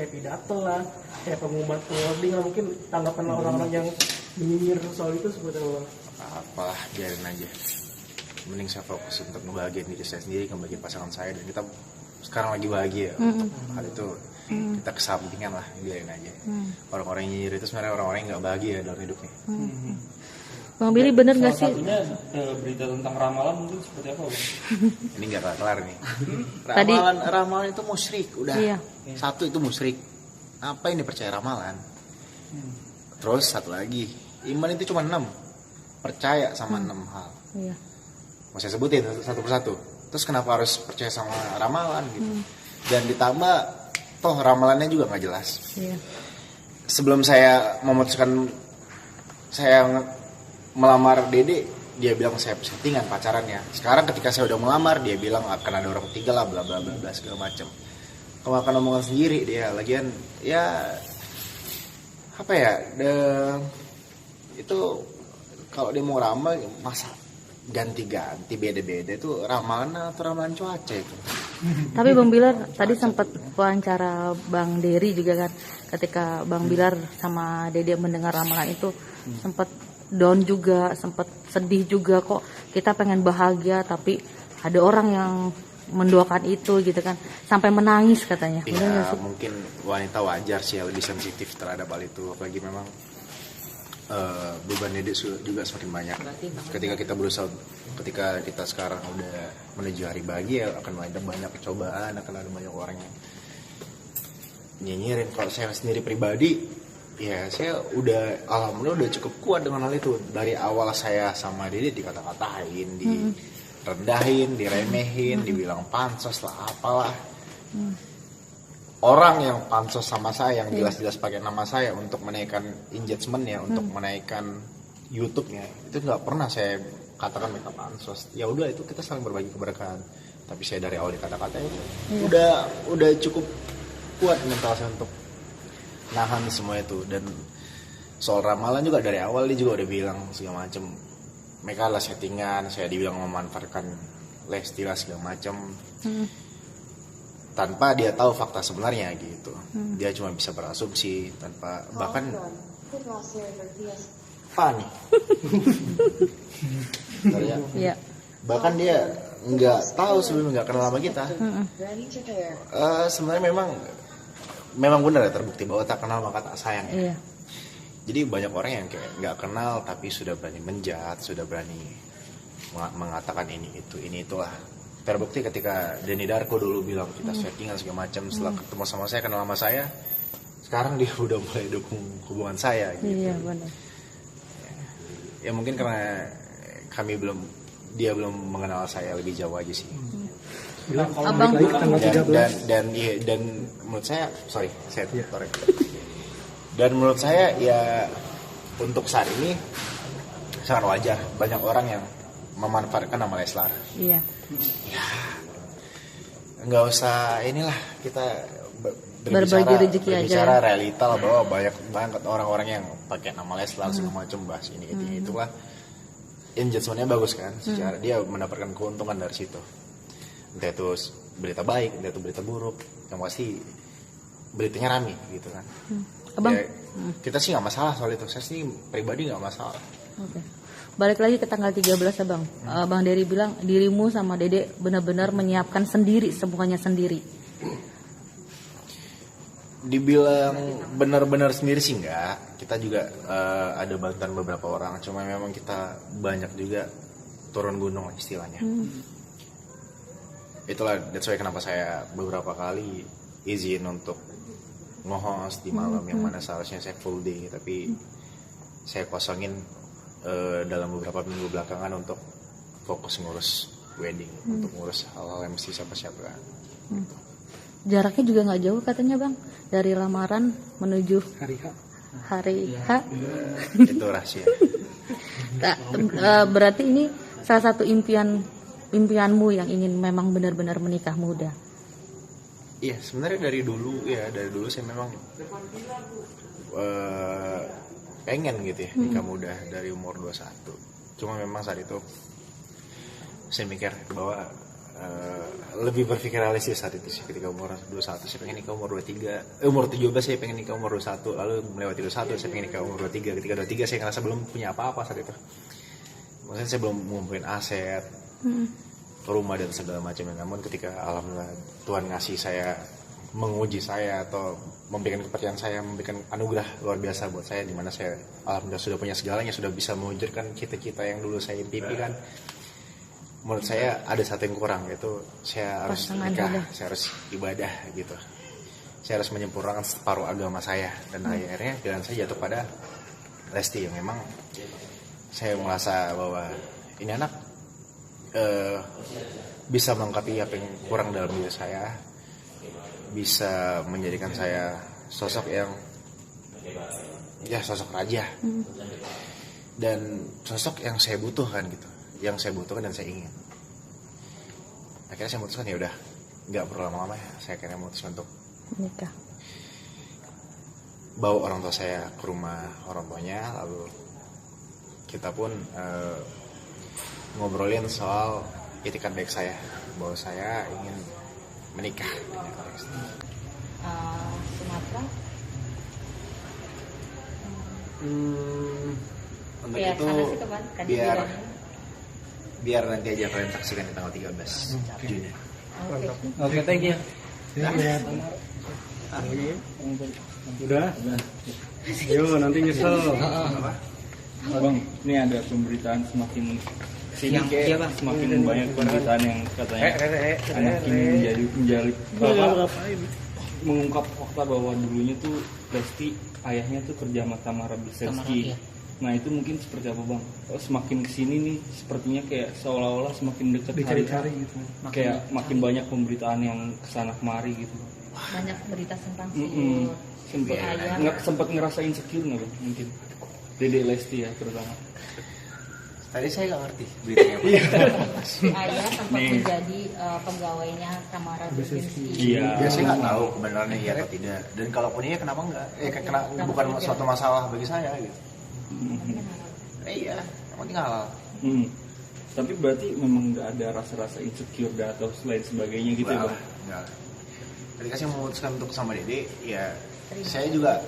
kayak pidato lah, kayak pengumuman wording lah, mungkin tanggapan orang-orang yang nyinyir soal itu seperti apa? Apalah, biarin aja. Mending saya fokus untuk ngebahagiain diri saya sendiri, ngebahagiain pasangan saya, dan kita sekarang lagi bahagia. Untuk hal itu kita kesampingan lah, biarin aja. Orang-orang yang nyinyir itu sebenarnya orang-orang yang nggak bahagia dalam hidupnya. Bang Billy bener nggak sih? Salah satunya berita tentang ramalan mungkin seperti apa, Bang? Ini nggak kelar nih. Tadi- Ramalan itu musyrik, udah. Iya. Satu itu musyrik. Apa yang dipercaya ramalan? Terus satu lagi, iman itu cuma 6. Percaya sama 6 hal. Iya. Mau saya sebutin satu persatu. Terus kenapa harus percaya sama ramalan gitu? Dan ditambah, toh ramalannya juga nggak jelas. Iya. Sebelum saya memutuskan saya melamar Dede, dia bilang saya settingan pacarannya. Sekarang ketika saya udah melamar, dia bilang akan ada orang ketiga lah, bla bla bla bla segala macam. Kemakan omongan sendiri dia. Lagian ya apa ya? Itu kalau dia mau ramal masa ganti-ganti beda-beda itu ramalan atau ramalan cuaca itu. Tapi Bang Bilar tadi sempat wawancara Bang Dery juga kan, ketika Bang Bilar sama Dede mendengar ramalan itu sempat down juga, sempat sedih juga, kok kita pengen bahagia tapi ada orang yang mendoakan itu gitu kan, sampai menangis katanya. Benar nggak Ya sih? mungkin wanita wajar sih ya lebih sensitif terhadap hal itu, apalagi memang beban Dede juga semakin banyak. Ketika kita sekarang udah menuju hari bahagia, akan ada banyak percobaan, akan ada banyak orang yang nyinyirin. Kalau saya sendiri pribadi, ya saya alhamdulillah udah cukup kuat dengan hal itu. Dari awal saya sama Dede dikata-katain, direndahin, diremehin, dibilang pansos lah apalah. Orang yang pansos sama saya, yang jelas-jelas pakai nama saya untuk menaikkan engagement-nya, untuk menaikkan YouTube-nya, itu nggak pernah saya katakan mereka pansos. Ya udah, itu kita saling berbagi keberkahan. Tapi saya dari awal dikata-katain, udah cukup kuat mental saya untuk nahan semua itu. Dan soal ramalan juga dari awal dia juga udah bilang segala macam. Mereka lah settingan, saya dibilang memanfaatkan Lesti lah segala macam. Tanpa dia tahu fakta sebenarnya gitu. Dia cuma bisa berasumsi tanpa bahkan nih. Iya. Bahkan dia nggak tahu sebelumnya, nggak kenal sama kita. Sebenarnya memang benar ya, terbukti bahwa tak kenal maka tak sayang ya. Iya. Jadi banyak orang yang kayak nggak kenal tapi sudah berani menjat, sudah berani mengatakan ini itulah. Terbukti ketika Denny Darko dulu bilang kita settingan segala macam, setelah ketemu sama saya, kenal sama saya, sekarang dia udah mulai dukung hubungan saya gitu. Iya benar. Ya mungkin karena dia belum mengenal saya lebih jauh aja sih. Abang Dan menurut saya dan menurut saya ya untuk saat ini sangat wajar banyak orang yang memanfaatkan nama Leslar. Iya. Ya nggak usah inilah kita Berbagi rezeki aja. berbicara realita lah, bahwa banyak banget orang-orang yang pakai nama Leslar segala macam, bahas ini itulah. Engagementnya bagus kan, secara dia mendapatkan keuntungan dari situ. Entah itu berita baik, entah itu berita buruk, yang pasti beritanya rame gitu kan. Abang, Ya, kita sih nggak masalah soal itu, saya sih pribadi nggak masalah. oke. Balik lagi ke tanggal 13 ya Bang. Bang Dery bilang dirimu sama Dede benar-benar menyiapkan sendiri, semuanya sendiri. Dibilang benar-benar sendiri sih enggak. Kita juga ada bantuan beberapa orang, cuma memang kita banyak juga turun gunung istilahnya. Itulah that's why kenapa saya beberapa kali izin untuk nge-host di malam yang mana seharusnya saya full day, tapi saya kosongin dalam beberapa minggu belakangan untuk fokus ngurus wedding, untuk ngurus hal-hal yang mesti siapa-siapa. Jaraknya juga nggak jauh katanya Bang, dari lamaran menuju hari H. Itu rahasia. Berarti ini salah satu impianmu yang ingin memang benar-benar menikah muda. Iya, sebenarnya dari dulu saya memang pengen gitu ya nikah muda dari umur 21. Cuma memang saat itu saya mikir bahwa lebih berpikir realistis saat itu sih. Ketika umur 21 saya pengen nikah umur 23, umur 17 saya pengen nikah umur 21, lalu melewati 21 saya pengen nikah umur 23. Ketika 23 saya ngerasa belum punya apa-apa saat itu. Maksudnya saya belum ngumpulin aset, rumah dan segala macam. Namun ketika alhamdulillah Tuhan ngasih saya, menguji saya atau memberikan kepercayaan saya, memberikan anugerah luar biasa buat saya, di mana saya alhamdulillah sudah punya segalanya, sudah bisa mewujudkan cita-cita yang dulu saya impikan. Menurut saya ada satu yang kurang, yaitu saya harus nikah, saya harus ibadah gitu. Saya harus menyempurnakan separuh agama saya, dan akhirnya pilihan saya jatuh pada Lesti yang memang saya merasa bahwa ini anak bisa melengkapi apa yang kurang dalam diri saya, bisa menjadikan saya sosok yang sosok raja, dan sosok yang saya butuhkan gitu, yang saya butuhkan dan saya ingin. Akhirnya saya memutuskan ya udah nggak perlu lama-lama ya, saya akhirnya memutuskan untuk nikah. Bawa orang tua saya ke rumah orang tuanya, lalu kita pun ngobrolin soal itikat baik saya, bahwa saya ingin menikah dengan Lesti. Sumatera. Untuk Ya, itu sana sih kapan? Tadi biar nanti aja kalian saksikan di tanggal 13 Juni. Oke, thank you. Udah. Yo, nanti nyesel. Bang, ini ada pemberitaan semakin sini kayak semakin banyak pemberitaan yang katanya anak ini menjadi mengungkap fakta bahwa dulunya tuh Lesti ayahnya tuh kerja sama Tamara Biselski. Nah itu mungkin seperti apa bang? Semakin kesini nih sepertinya kayak seolah-olah semakin dekat Dicari-cari gitu. kayak makin banyak pemberitaan yang kesana kemari gitu. Banyak berita tentang Sempat ngerasain insecure nggak bang? Mungkin Dede Lesti ya terutama. Tadi saya nggak ngerti beritanya apa. si ayah sempat menjadi pegawainya Tamara Biselski. Iya. Ya saya nggak tahu kebenarannya iya atau tidak. Dan kalaupun iya kenapa nggak? Bukan suatu masalah bagi saya gitu. Iya, yang penting halal. Tapi berarti memang nggak ada rasa-rasa insecure atau lain sebagainya gitu ya bang? Enggak. Ketika saya memutuskan untuk sama Dede, ya saya juga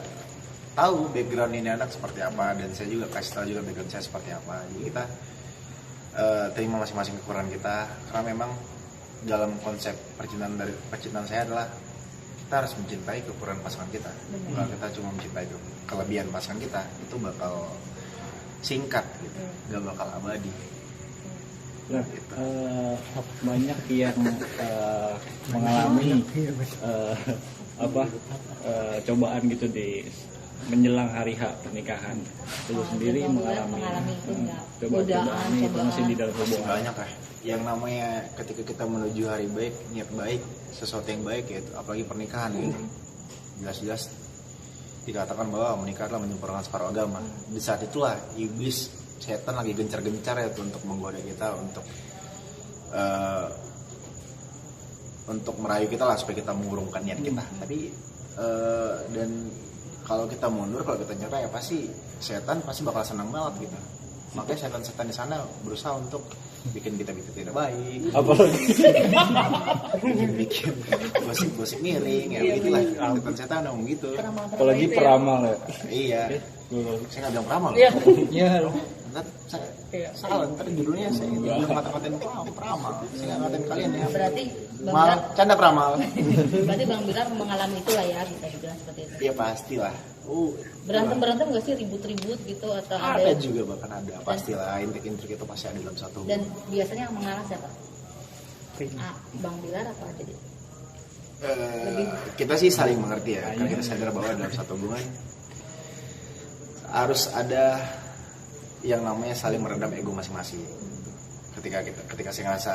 tahu background ini anak seperti apa, dan saya juga kasih tahu juga background saya seperti apa. Jadi kita terima masing-masing kekurangan kita, karena memang dalam konsep percintaan saya adalah kita harus mencintai kekurangan pasangan kita. Kalau kita cuma mencintai kelebihan pasangan kita, itu bakal singkat gitu, nggak bakal abadi. Nah, banyak yang mengalami cobaan gitu di menjelang hari H pernikahan. Lu sendiri mengalami itu enggak? cobaan informasi di dalam hubungan. Banyak lah. Yang namanya ketika kita menuju hari baik, niat baik, sesuatu yang baik ya, apalagi pernikahan gitu. Jelas-jelas dikatakan bahwa menikah adalah menyempurnakan separuh agama. Di saat itulah iblis, setan lagi gencar-gencar ya untuk menggoda kita, untuk merayu kita lah supaya kita mengurungkan niat kita. Tapi dan kalau kita mundur, kalau kita nyerah ya pasti setan pasti bakal senang banget gitu. Makanya setan-setan di sana berusaha untuk bikin kita tidak baik. Apalagi bikin gosip-gosip miring ya, begitulah setan-setan ngomong gitu. apalagi peramal ya. Iya. Saya nggak bilang peramal. Iya. Ntar saya salah, ntar judulnya saya bilang kata-katain peramal. Saya nggak ngatain kalian ya. Berarti Bang Mal, canda peramal. Berarti Bang Bilar mengalami itu lah ya, bisa dibilang seperti itu. Ya pastilah. Berantem nggak sih, ribut-ribut gitu atau Ada juga bahkan ada, pastilah intrik-intrik itu pasti ada dalam satu hubungan. Dan biasanya yang mengalah siapa? Bang Bilar apa aja dia? Kita sih saling mengerti ya, karena kita sadar bahwa dalam satu hubungan harus ada yang namanya saling meredam ego masing-masing. Ketika saya ngerasa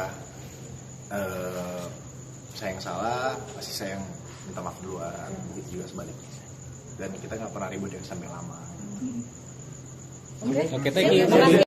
saya yang salah, pasti saya yang minta maaf duluan, begitu juga sebaliknya. Dan kita nggak pernah ribut yang sampai lama. Oke, Oke, thank you.